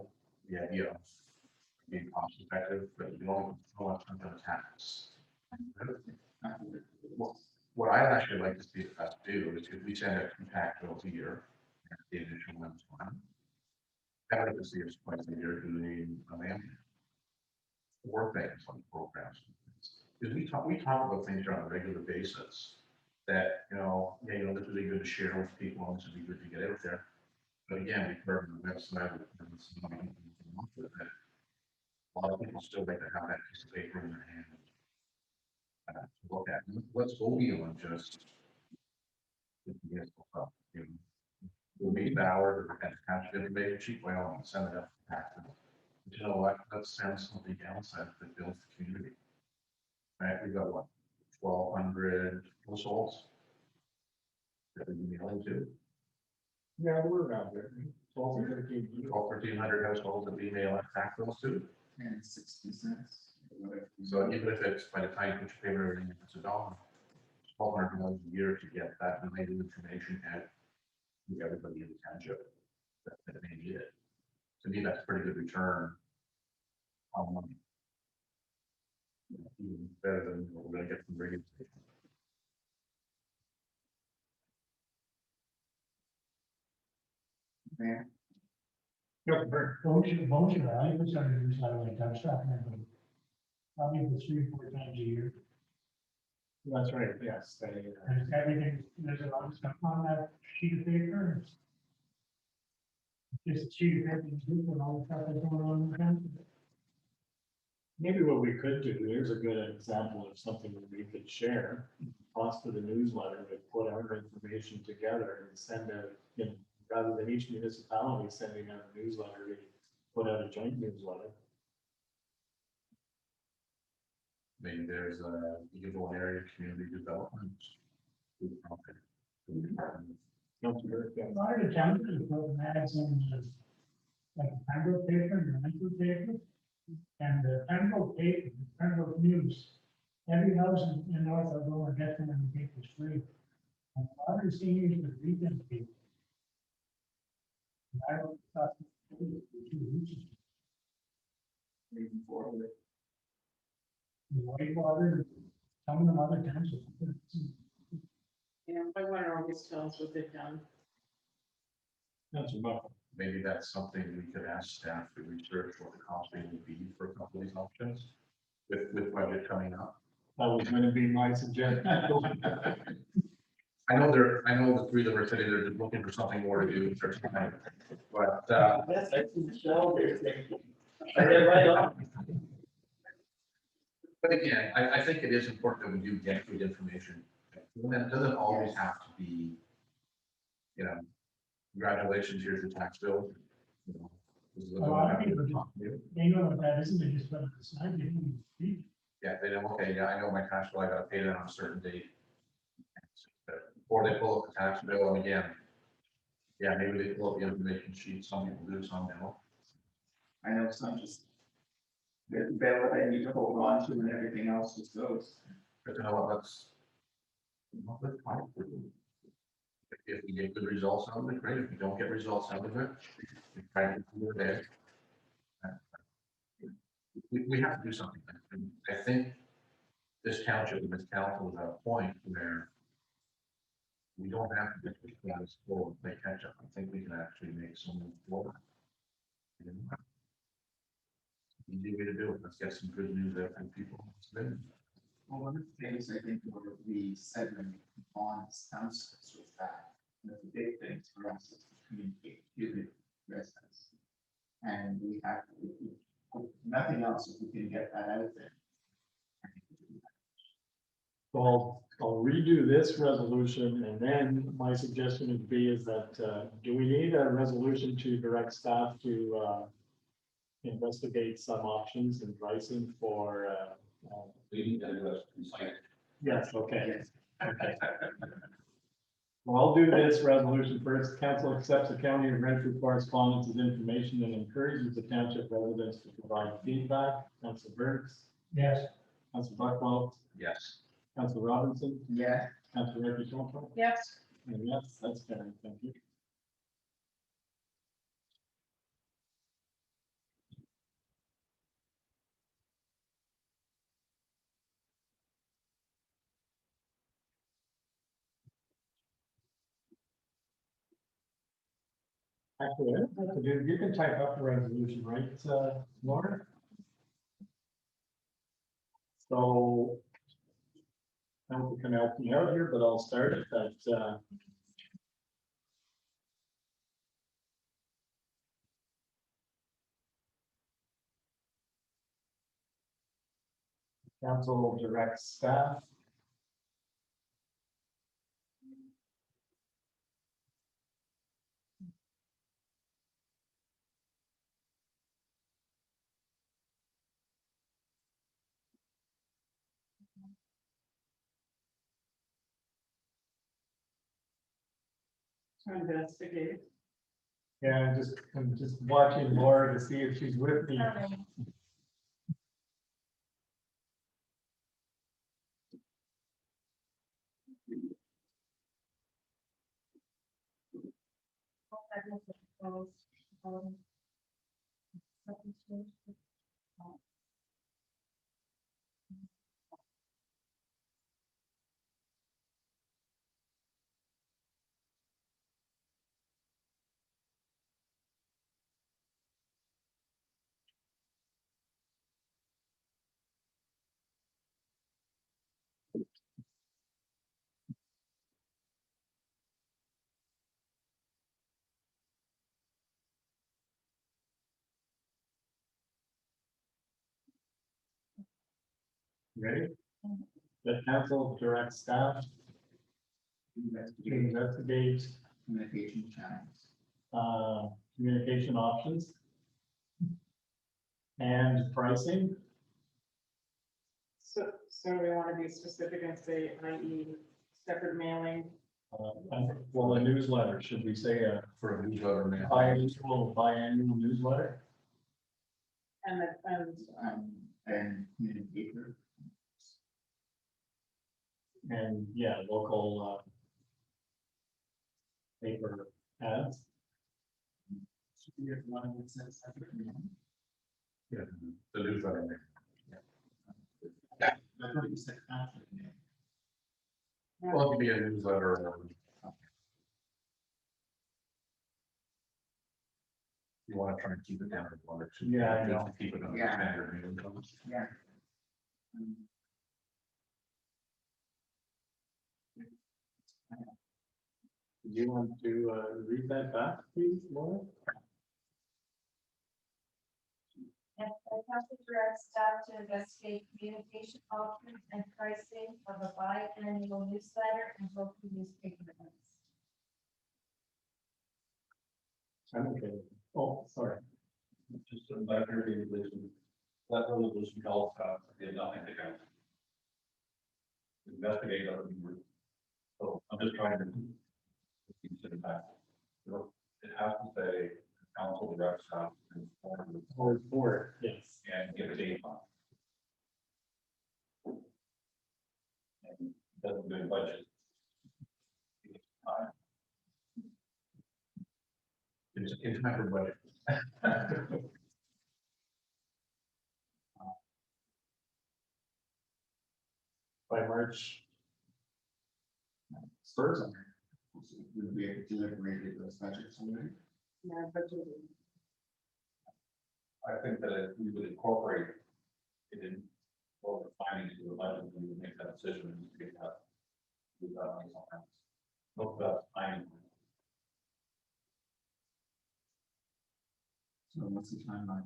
the idea of being cost effective, but you don't know what's going to tax. What I actually like to see us do is if we send out compact bills a year, the initial one's one. I would like to see us twice a year doing work things on programs. Because we talk about things on a regular basis that, you know, this would be good to share with people, and this would be good to get out there. But again, we've heard on the website, a lot of people still like to have that piece of paper in their hand. To look at, let's go beyond just we'll be Ballard or at the township information sheet, well, and send it up to taxes. But you know what, let's send something else that builds the community. Right, we've got what, 1,200 households that we mail to. Yeah, we're around there. 1,200 or 1,300. 1,300 households that we mail tax bills to. And 60 cents. whatever. So even if it's by the time you put your paper in, it's $1,200 a year to get that related information out to everybody in the township that may need it. To me, that's a pretty good return on money. Even better than what we're gonna get from radio stations. Yeah. Motion, I was under the satellite, I'm stopping at them. Probably the 3 or 4 times a year, That's right, yes. and it's everything, there's a lot of stuff on that sheet of paper. It's just a sheet of paper, and all the stuff that's going on in the town. Maybe what we could do, here's a good example of something that we could share. Cost of the newsletter, we put our information together and send out, you know, rather than each municipality sending out a newsletter, we put out a joint newsletter. Maybe there's a Eagle area community development. Food profit. Councillor, A lot of the towns have put ads in, like the Pembroke paper and the Lakewood paper. And the Pembroke paper, the Pembroke News, every house in North Algona gets them in the papers free. And a lot of the seniors would read them paper. And I thought, it was 2 weeks. Moving forward. The Whitewater, some of them other towns. Yeah, I want to always tell us what they've done. Councillor Buckle. Maybe that's something we could ask staff to research what the cost would be for a couple of these options with budget coming up. That was gonna be my suggestion. I know the three that were sitting there just looking for something more to do with their time, but, Yes, I see the shell there. I read right on. but again, I think it is important that we do get good information. And it doesn't always have to be, you know, congratulations, here's your tax bill. You know, this is A lot of what people I'm just- talking to you. They know what that is, and they just put it aside, they don't even read it. Yeah, they don't, okay, yeah, I know my tax bill, I gotta pay that on a certain date. Or they pull up the tax bill, and again, yeah, maybe they pull up the information sheet, some people do, some don't. I know some just. There's a bill that they need to hold on to and everything else just goes. But you know what, let's. Well, let's fight for them. If we get good results out of it, great, if we don't get results out of it, we try to do it there. We have to do something, and I think this township and this council is at a point where we don't have to just let us go and play catch up. I think we can actually make some move forward. Easy way to do it. Let's get some good news out from people. Well, one of the things I think where we said when on councils was that, the big things for us is to communicate to the residents. And we have, if nothing else, if we can get that out there. So I'll redo this resolution, and then my suggestion would be is that, do we need a resolution to direct staff to, investigate some options and pricing for, We need to do a complaint. yes, okay. Yes. Okay. Well, I'll do this resolution first. Council accepts the county of Renfrew correspondence as information and encourages the township residents to provide feedback. Council Burks, Yes, Council Buckwell, Yes. Council Robinson, Yeah, Council Ricky Tomco, Yes, and yes, that's carried. Thank you. Actually, I don't have to do, you can type up the resolution, right, Laura? So. I hope you can help me out here, but I'll start it that, council directs staff. to investigate. Yeah, I'm just watching Laura to see if she's with me. Ready? The council directs staff to investigate, Communication channels. communication options and pricing. So we want to be specific and say, i.e. separate mailing, Well, a newsletter, should we say a For a newsletter, man. biannual newsletter? and And communicator. And yeah, local paper ads. Should be one that says separate name. Yeah, the newsletter, man. I thought you said conflict name. Well, it could be a newsletter or. You want to try and keep it down to one or two. Yeah, I just know. to Keep it under Yeah. standard. Minimum. Yeah. Do you want to read that back, please, Laura? And the council directs staff to investigate communication options and pricing of a biannual newsletter and local newspaper events. I'm okay. Oh, sorry. Just a matter of resolution. That resolution calls out, they have nothing to count. Investigate other people. So I'm just trying to. Consider that. So it has to say, council directs staff to inform Or board, yes. and give a date on. it. And it doesn't do a budget. It's not for budget. By March first. Would we have deliberated those budgets already? I think that if we would incorporate it in, all the findings of the budget, we would make that decision and get that. Do that on something else. Look, that's fine. So what's the timeline?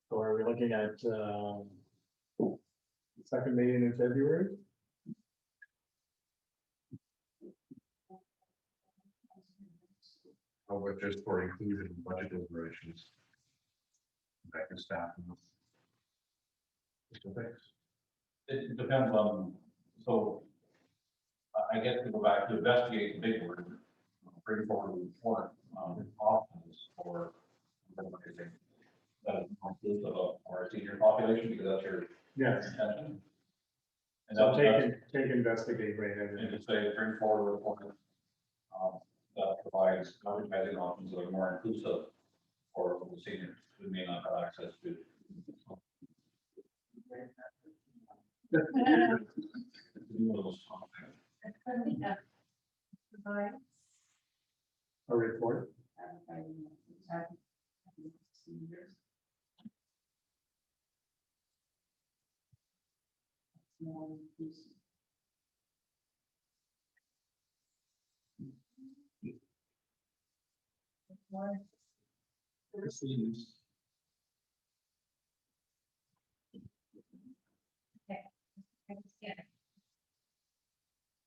So are we looking at second meeting in February? How about just for inclusion in budget deliberations? Back to staff. Specifics. It depends on, so I guess to go back to investigate the big word, bring forward a report, options for that is inclusive of our senior population, because that's your Yes. intention. And So that's, take investigate right and ahead. to say, bring forward a report that provides advertising options that are more inclusive for the seniors who may not have access to. A report.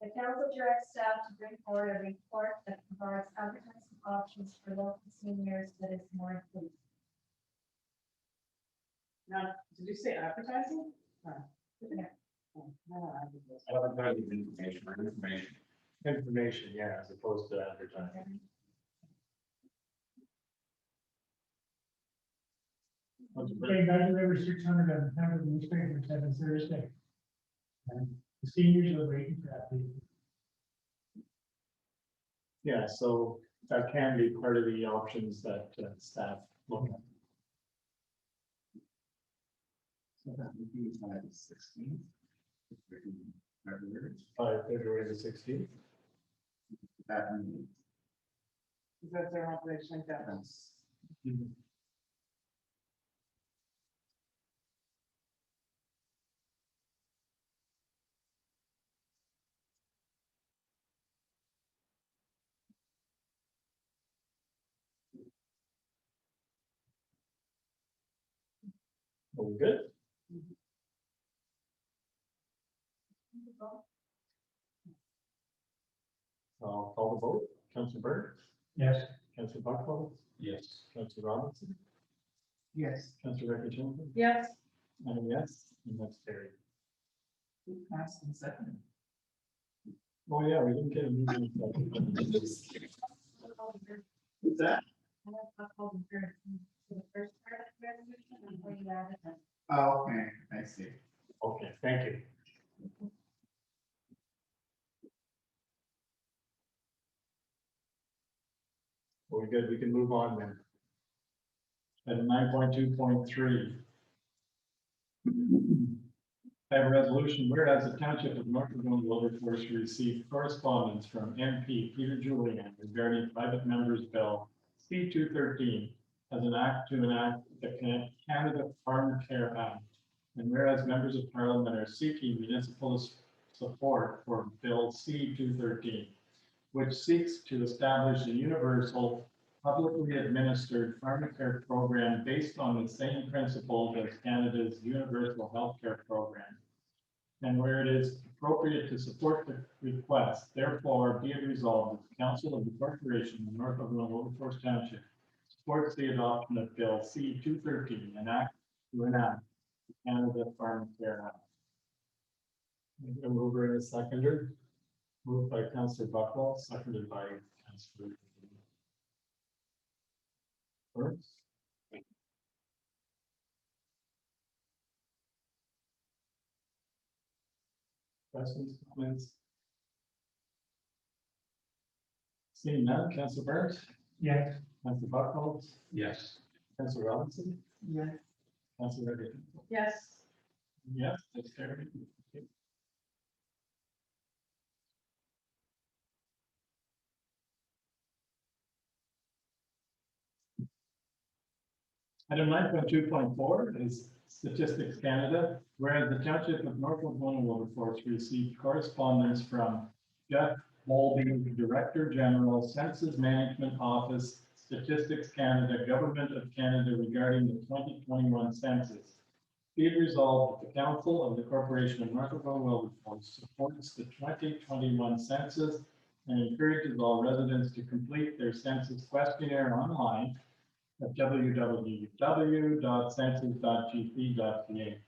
The council directs staff to bring forward a report that provides advertising options for local seniors that is more inclusive. now, did you say advertising? Yeah. Advertising information or information. Information, yeah, as opposed to advertising. Okay, I deliver 600 of the Pembroke newspapers every Thursday. And the seniors are waiting for that. Yeah, so that can be part of the options that staff look at. So that would be by the 16th. February. By February the 16th. That means Is that their operation like that? that's Are we good? I'll call the vote. Councillor Burke, Yes. Councillor Buckles, Yes. Councillor Robinson, yes. Councillor Ricky Johnson, Yes, and a yes, and that's carried. Who passed in second? Oh, yeah, we didn't get a meeting. Who's that? I have a couple of words for the first part of the resolution before you add it. Oh, okay, I see. Okay, thank you. We're good, we can move on then. At 9.2.3. I have a resolution, whereas the Township of North Algona Wilberforce received correspondence from MP Peter Julian regarding private members bill C-213 as an act to enact the Canada Farm Care Act. And whereas members of parliament are seeking municipal support for bill C-213, which seeks to establish a universal, publicly administered pharmacare program based on the same principles as Canada's universal healthcare program. And where it is appropriate to support the request, therefore be it resolved that the Council of the Corporation of North Algona Wilberforce Township supports the adoption of Bill C-213, an act to enact the Canada Farm Care Act. A mover and a seconder. Moved by Councillor Buckles, seconded by Councillor Burns. Questions, comments? Seeing none, Councillor Burns, Yes. Councillor Buckles, Yes. Councillor Robinson, Yeah. Councillor Ricky. yes, Yes, that's carried. Item 9.2.4 is Statistics Canada, whereas the Township of North Algona Wilberforce received correspondence from Jeff Bowlby, Director General, Census Management Office, Statistics Canada, Government of Canada regarding the 2021 census. Be it resolved that the Council of the Corporation of North Algona Wilberforce supports the 2021 census and encourages all residents to complete their census questionnaire online at www.census.gp.ca.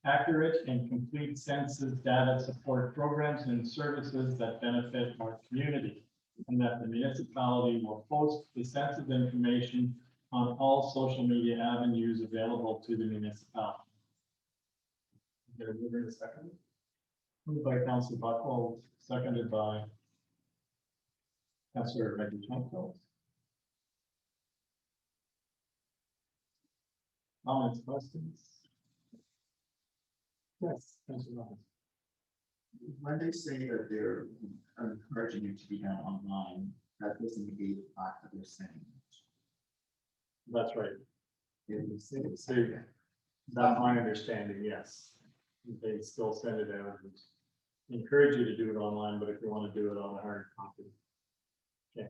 Accurate and complete census data support programs and services that benefit our community, and that the municipality will post the census information on all social media avenues available to the municipality. Get a mover in a second. Moved by Councillor Buckles, seconded by Councillor Reggie Canfield. Comments, questions? Yes, Councillor Robinson. When they say that they're encouraging you to be done online, that doesn't negate the fact that they're sending it. That's right. It would say it's So, that's my understanding, yes. They still send it out and encourage you to do it online, but if you want to do it on a hard copy. Okay.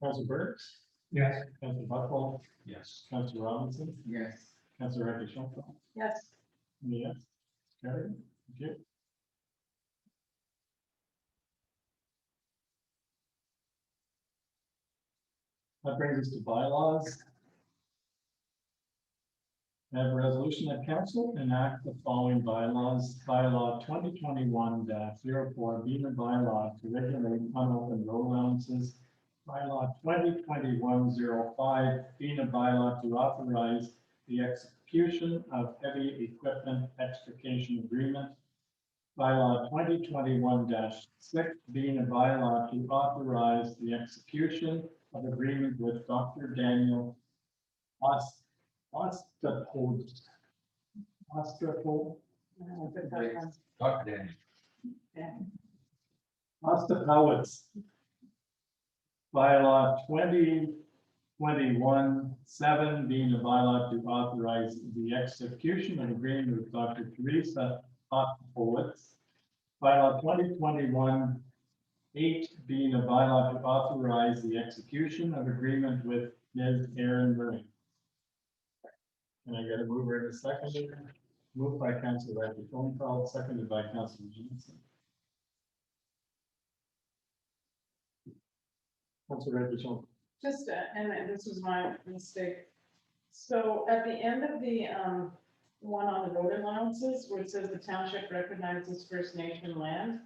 Councillor Burks, Yes. Councillor Buckles, Yes. Councillor Robinson, yes. Councillor Ricky Schoenfeld. yes, Yes. Carried. Thank you. That brings us to bylaws. I have a resolution that council enact the following bylaws. Bylaw 2021-04 being a bylaw to regulate unopened road allowances. Bylaw 2021-05 being a bylaw to authorize the execution of heavy equipment extrication agreement. bylaw 2021-6, being a bylaw to authorize the execution of agreement with Dr. Daniel Ostapod. Dr. Daniel. Ostapowitz. Bylaw 2021-7, being a bylaw to authorize the execution of agreement with Dr. Teresa Ostapowitz. Bylaw 2021-8, being a bylaw to authorize the execution of agreement with Ms. Erin Murray. Can I get a mover and a seconder? Moved by Councilor Ivey Tonfeld, seconded by Councilor Johnson. Councilor Ivey Tonfeld. Just, and this was my mistake. So at the end of the, one on the road allowances, where it says the township recognizes First Nation land,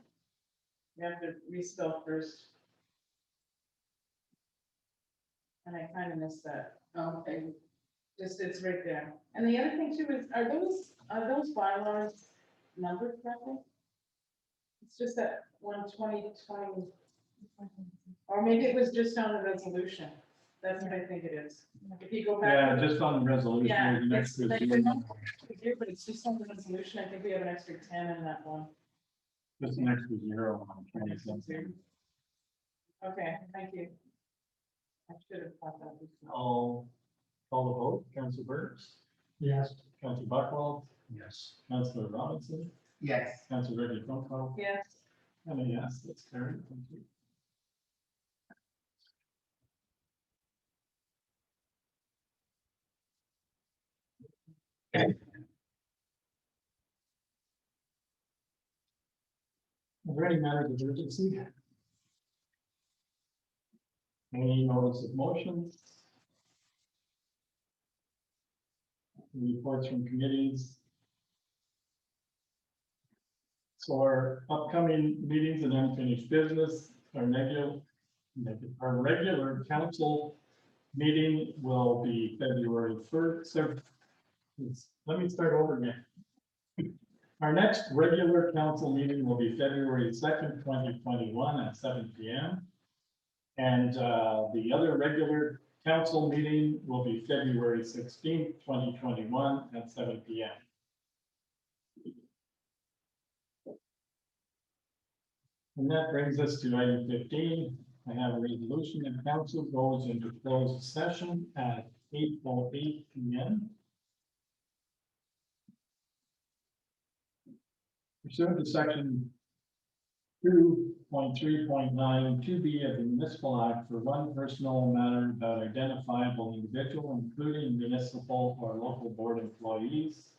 you have to respell first. And I kind of missed that. Okay. Just, it's right there. And the other thing too is, are those bylaws numbered correctly? It's just that 12020, or maybe it was just on the resolution. That's what I think it is. If you go back. Yeah, just on the resolution. Yeah, there's an it's, extra like, zero. but it's just on the resolution. I think we have an extra 10 in that one. Just an extra zero on 2017. Okay, thank you. I should have thought that before. I'll call the vote. Councilor Burns, Yes. Councilor Buckwald, Yes. Councilor Robinson, Yes. Councilor Reggie Tonko, Yes, and a yes, that's carried. Thank you. Are there any matters of urgency? Any notice of motions? Reports from committees? So our upcoming meetings and unfinished business, our regular council meeting will be February 1st. So let me start over again. Our next regular council meeting will be February 2nd, 2021 at 7 p.m. And the other regular council meeting will be February 16th, 2021 at 7 p.m. And that brings us to item 15. I have a resolution that council goes into closed session at 8:08 p.m. Pursuant to section 2.3.9 2B of the Municipal Act for one personal matter about identifiable individual, including municipal or local board employees.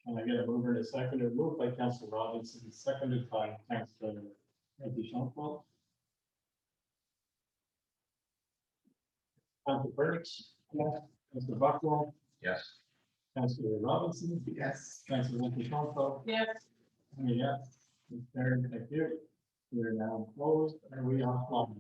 Can I get a mover and a seconder? Moved by Councilor Robinson, seconded by Councilor Tonko. Councilor Burns. Yes. Councilor Buckwald. Yes. Councilor Robinson. Yes. Councilor Tonko. yes. Yes. It's carried. Thank you. We are now closed. Are we offline?